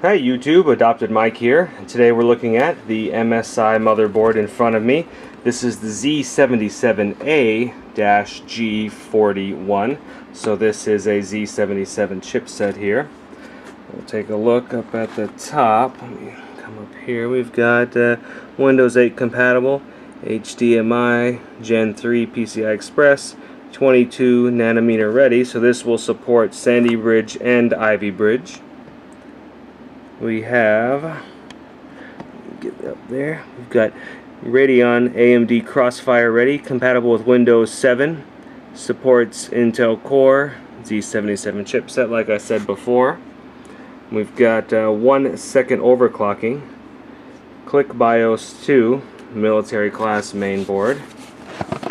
Hi YouTube, AdoptedMike here. Today we're looking at the MSI motherboard in front of me. This is the Z77A-G41. So this is a Z77 chipset here. We'll take a look up at the top. Let me come up here. We've got Windows 8 compatible, HDMI, Gen 3 PCI Express, 22 nanometer ready. So this will support Sandy Bridge and Ivy Bridge. We have, get up there, we've got Radeon AMD Crossfire ready, compatible with Windows 7, supports Intel Core, Z77 chipset like I said before. We've got 1 second overclocking, Click BIOS 2, military class main board.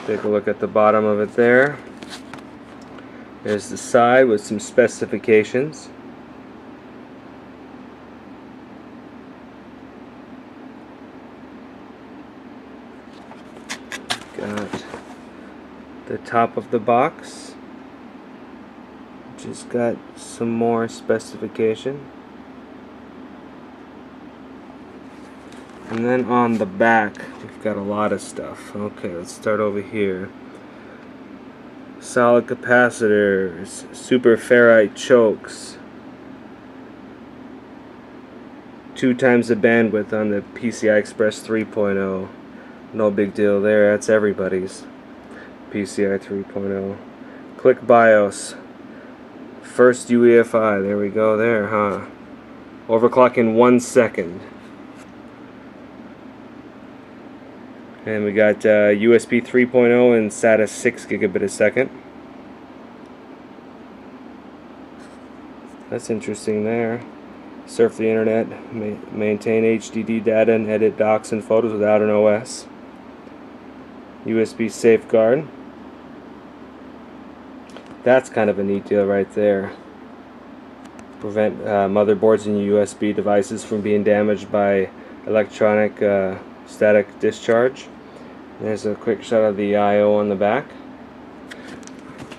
Take a look at the bottom of it there. There's the side with some specifications. Got the top of the box, which has got some more specification. And then on the back, we've got a lot of stuff. Okay, let's start over here. Solid capacitors, super ferrite chokes, 2 times the bandwidth on the PCI Express 3.0. No big deal there, that's everybody's PCI 3.0. Click BIOS, first UEFI, there we go there, huh? Overclock in 1 second. And we got USB 3.0 and SATA 6 gigabit a second. That's interesting there. Surf the internet, maintain HDD data, and edit docs and photos without an OS. USB safeguard. That's kind of a neat deal right there. Prevent motherboards and USB devices from being damaged by electronic static discharge. There's a quick shot of the I/O on the back.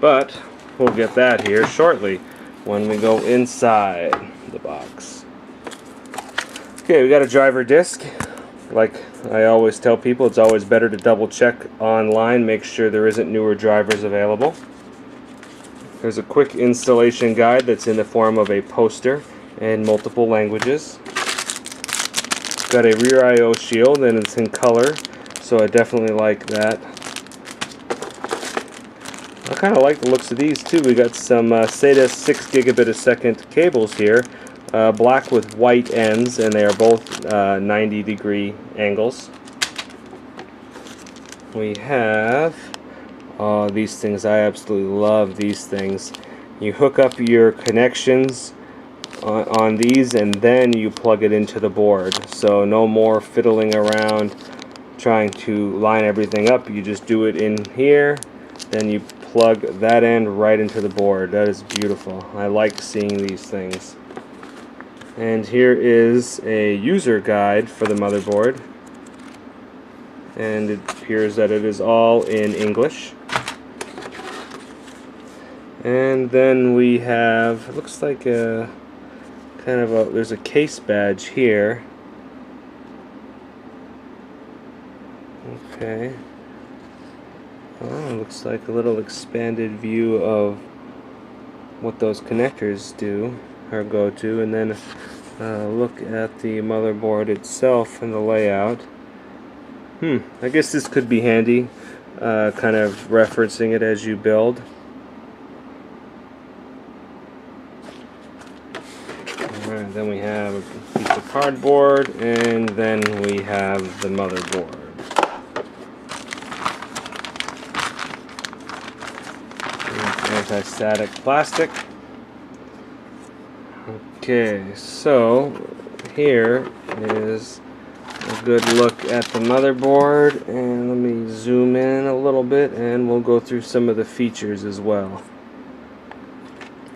But we'll get that here shortly when we go inside the box. Okay, we got a driver disc. Like I always tell people, it's always better to double check online, make sure there isn't newer drivers available. There's a quick installation guide that's in the form of a poster in multiple languages. Got a rear I/O shield and it's in color, so I definitely like that. I kind of like the looks of these too. We got some SATA 6 gigabit a second cables here. Black with white ends, and they are both 90-degree angles. We have these things. I absolutely love these things. You hook up your connections on these, and then you plug it into the board. So no more fiddling around trying to line everything up. You just do it in here, then you plug that end right into the board. That is beautiful. I like seeing these things. And here is a user guide for the motherboard, and it appears that it is all in English. And then we have, it looks like a kind of a, there's a case badge here. Okay. Oh, looks like a little expanded view of what those connectors do or go to, and then look at the motherboard itself and the layout. I guess this could be handy, kind of referencing it as you build. Alright, then we have a piece of cardboard, and then we have the motherboard. Anti-static plastic. Okay, so here is a good look at the motherboard, and let me zoom in a little bit and we'll go through some of the features as well.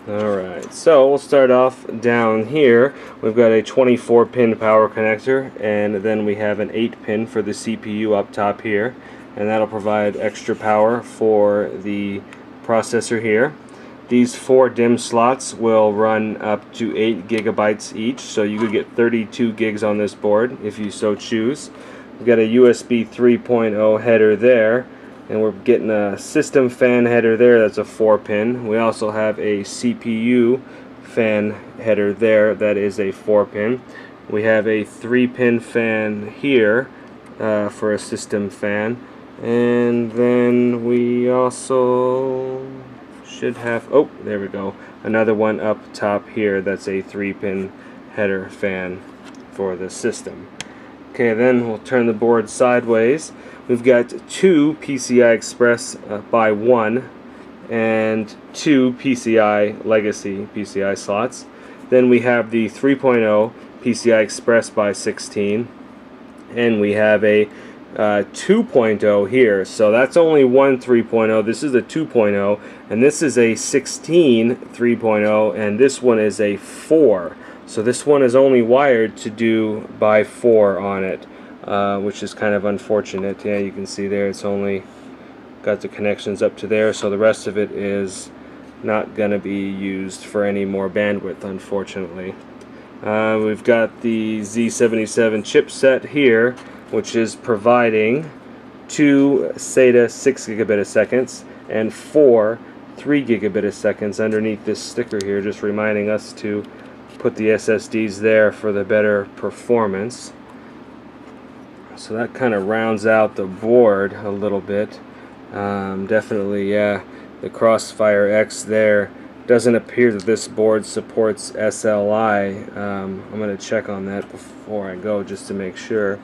Alright, so we'll start off down here. We've got a 24-pin power connector, and then we have an 8-pin for the CPU up top here, and that'll provide extra power for the processor here. These 4 DIMM slots will run up to 8 gigabytes each, so you could get 32 gigs on this board if you so choose. We've got a USB 3.0 header there, and we're getting a system fan header there. That's a 4-pin. We also have a CPU fan header there. That is a 4-pin. We have a 3-pin fan here for a system fan, and then we also should have, oh, there we go, another one up top here. That's a 3-pin header fan for the system. Okay, then we'll turn the board sideways. We've got 2 PCI Express by 1 and 2 PCI Legacy PCI slots. Then we have the 3.0 PCI Express by 16, and we have a 2.0 here. So that's only one 3.0. This is a 2.0, and this is a 16 3.0, and this one is a 4. So this one is only wired to do by 4 on it, which is kind of unfortunate. Yeah, you can see there it's only got the connections up to there, so the rest of it is not going to be used for any more bandwidth, unfortunately. We've got the Z77 chipset here, which is providing 2 SATA 6 gigabit a second and 4 3 gigabit a second underneath this sticker here, just reminding us to put the SSDs there for the better performance. So that kind of rounds out the board a little bit. Definitely, yeah, the Crossfire X there. Doesn't appear that this board supports SLI. I'm going to check on that before I go just to make sure.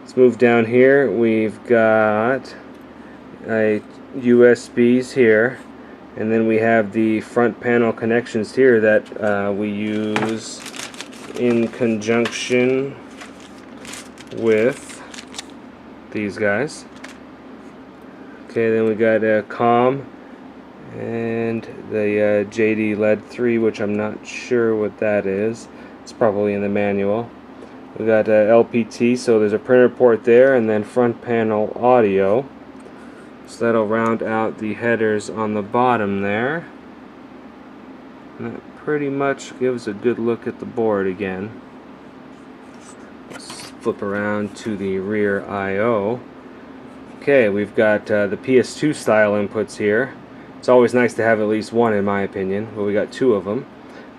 Let's move down here. We've got USBs here, and then we have the front panel connections here that we use in conjunction with these guys. Okay, then we got a COM and the JD LED 3, which I'm not sure what that is. It's probably in the manual. We got LPT, so there's a printer port there, and then front panel audio. So that'll round out the headers on the bottom there. And that pretty much gives a good look at the board again. Let's flip around to the rear I/O. Okay, we've got the PS2 style inputs here. It's always nice to have at least one, in my opinion, but we got 2 of them.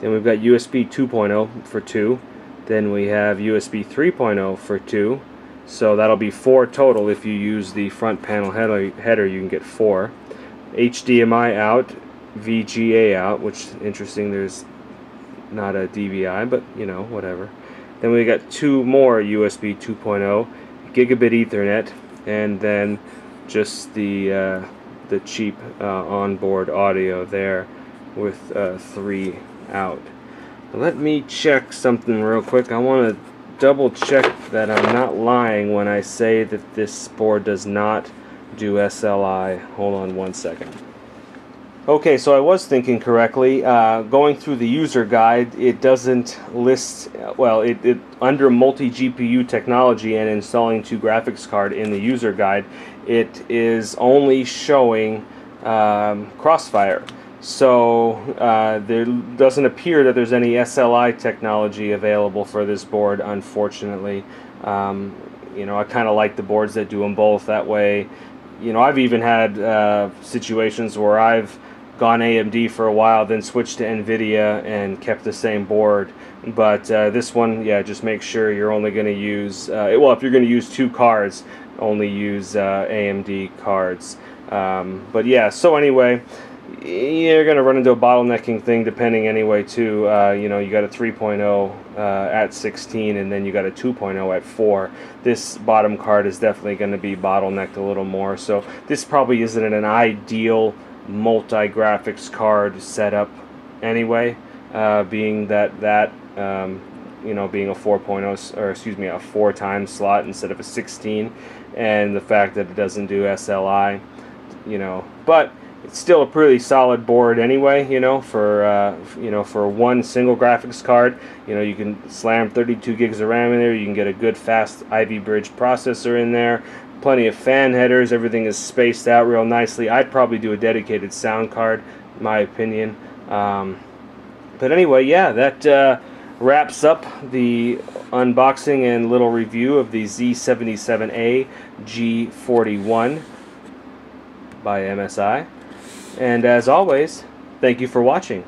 Then we've got USB 2.0 for 2. Then we have USB 3.0 for 2. So that'll be 4 total. If you use the front panel header, you can get 4. HDMI out, VGA out, which is interesting. There's not a DVI, but you know, whatever. Then we got 2 more USB 2.0, gigabit Ethernet, and then just the cheap onboard audio there with 3 out. Let me check something real quick. I want to double check that I'm not lying when I say that this board does not do SLI. Hold on one second. Okay, so I was thinking correctly. Going through the user guide, it doesn't list, well, it under multi-GPU technology and installing 2 graphics card in the user guide, it is only showing Crossfire. So there doesn't appear that there's any SLI technology available for this board, unfortunately. You know, I kind of like the boards that do them both. That way, you know, I've even had situations where I've gone AMD for a while, then switched to NVIDIA and kept the same board. But this one, yeah, just make sure you're only going to use, well, if you're going to use 2 cards, only use AMD cards. But yeah, so anyway, you're going to run into a bottlenecking thing depending anyway too. You know, you got a 3.0 at 16, and then you got a 2.0 at 4. This bottom card is definitely going to be bottlenecked a little more. So this probably isn't an ideal multi-graphics card setup anyway, being that you know, being a 4.0, or excuse me, a 4 times slot instead of a 16, and the fact that it doesn't do SLI, you know, but it's still a pretty solid board anyway, you know, for one single graphics card. You know, you can slam 32 gigs of RAM in there, you can get a good fast Ivy Bridge processor in there, plenty of fan headers, everything is spaced out real nicely. I'd probably do a dedicated sound card my opinion. But anyway, yeah, that wraps up the unboxing and little review of the Z77A-G41 by MSI. And as always, thank you for watching.